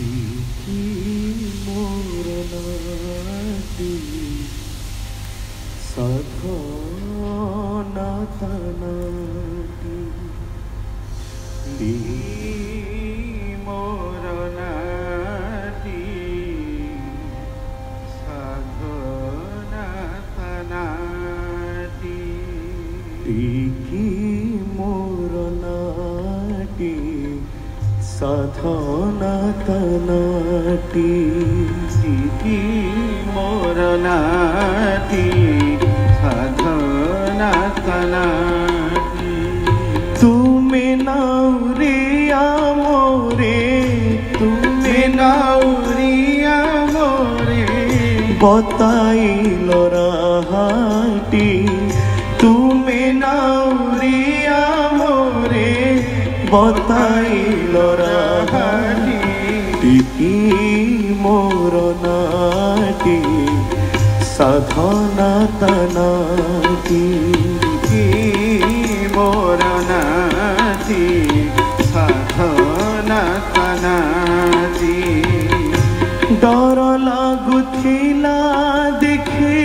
টিকি মোর নাটি সাধনা তানাটি দি মোর নাটি সাধনা তানাটি টিকি মোর নাটি সাধনা তানাটি টিকি মোর নাটি সাধনা তানাটি তুমি নাউরিয়া মোরে তুমি নাউরিয়া মোরে বতাইল রাহাটি তুমি নাউরিয়া মোরে বতাইল রাহাটি টিকি মোর নাটি সাধনা তানাটি টিকি মোর নাটি সাধনা তানাটি ডর লাগুথিলা দেখি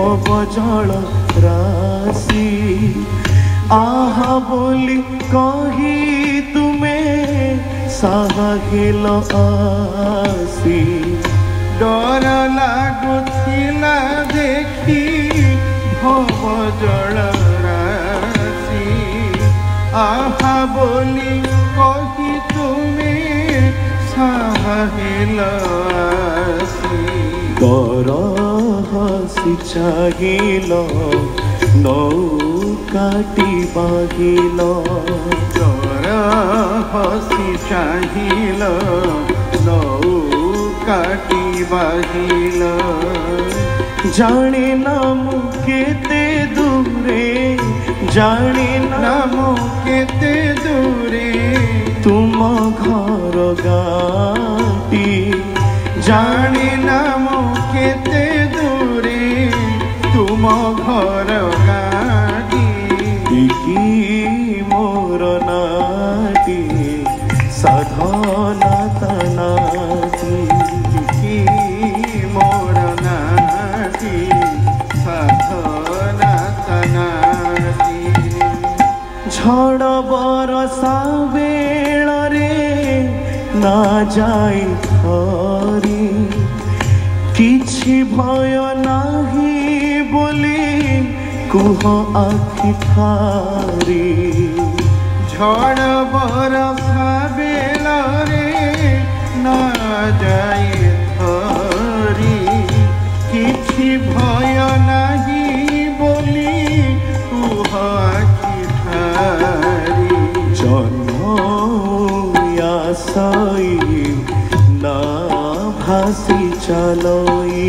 অবজଳ রাশি আহা বলি কহি তুমে সাহাগিল আসি ডর লাগুথিলা দেখি অবজଳ রাশি আহা বলি কহি তুমে সাহাগিল আসি ডর হাসি চাহিল নৌকাটি বাহিল ডর হাসি চাহিল নৌকাটি বাহিল জানি না মু কেতে দূরে জানি না মু কেতে দূরে তুম ঘর গাটি জানি না মু কেতে দূরে তুম ঘর গাটি টিকি মোর নাটি সাধনা তানাটি টিকি মোর নাটি সাধনা তানাটি ঝড় বরষা বেଳରେ না যাই ধরি କିଛି ଭୟ ନାହିଁ ବୋଲି କୁହ ଆଖି ଠାରି ଝଡ଼ ବରଷା ବେଳରେ ନା ଯାଇ ଧରି କିଛି ଭୟ ନାହିଁ ବୋଲି କୁହ ଆଖି ଠାରି ଜହ୍ନ ଆଶାଇ না ভাসি চালই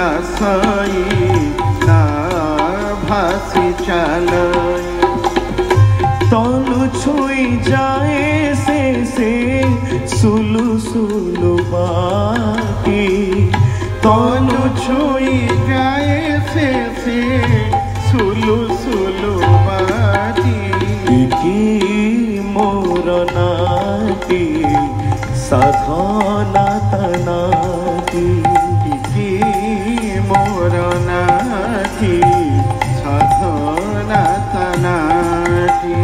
আশাই না ভাসি চালই তনু ছুঁই যায় সে সুলু সুলু বাটি তনু ছুঁই যায় সে সুলু সুলু বাটি টিকি মোর নাটি সাধনা তানাটি টিকি মোর নাটি সাধনা তানাটি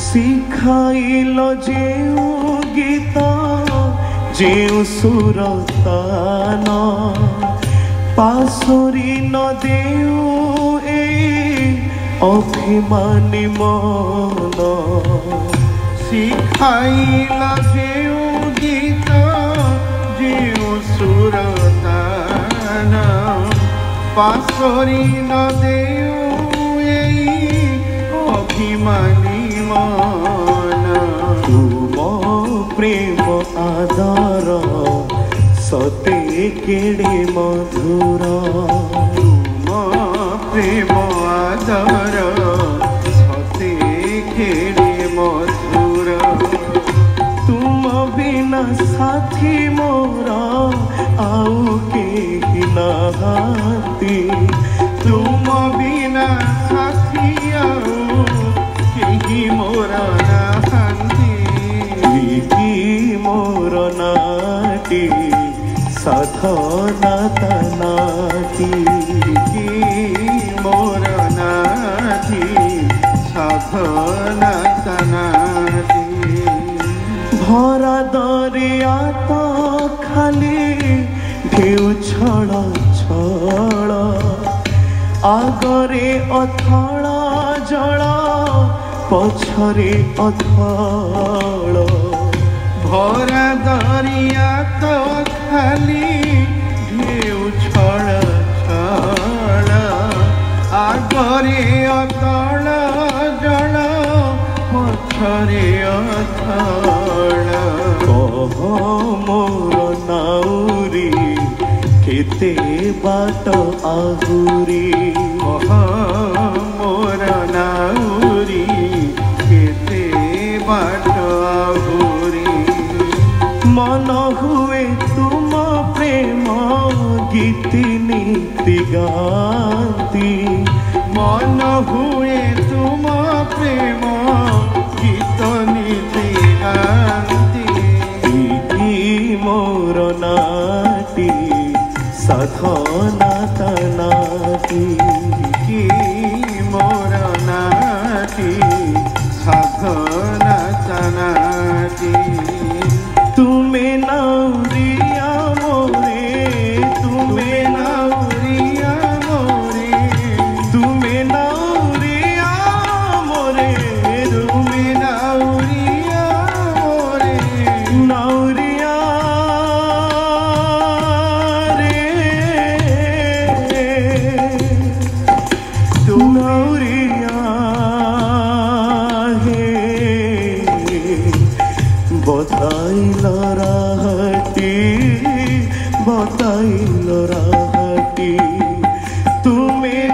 শিখাইল যেউ গীত যেউ সুর তান পাশরি ন দেউ এই অভিমানী মন শিখাইল যেউ গীত যেউ সুর তান পাশরি ন দেউ এই অভিমানী মন তুম প্রেম আদর সতে কেড়ে মধুর তুম প্রেম আদর সতে কেড়ে মধুর তুম বিনা সাথী মোর আউ কেহি নাহাতি তুম বিনা সাথী আউ কেহি মোর নাহাতি नाटी साधना तनाटी मोर नाटी साधना तनाटी भरा दरिया तो खाली ढेउ छड़ छड़ आगरे अथड़ जल पछरे अथड़ भरा दरिया तो खाली ढेउ छड़ छड़ आगरे अथड़ जल पछरे अथड़ कह मोर नाउरी केते बाट आहुरी कह मोर नाउरी केते बाट आहुरी मन हुए तुम प्रेम गीति नीति गाती मन हुए तुम प्रेम गीत नीति गाती मोर नाटी साधना तनाटी मोर नाटी साधना तनाटी तुम्हें नाउरिया मोरे तुम्हें नाउरिया मोरे तुम्हें नाउरिया मोरे तुम्हें नाउरिया मोरे नाउरिया नाउरिया हे बताइल राहटी तुम्हें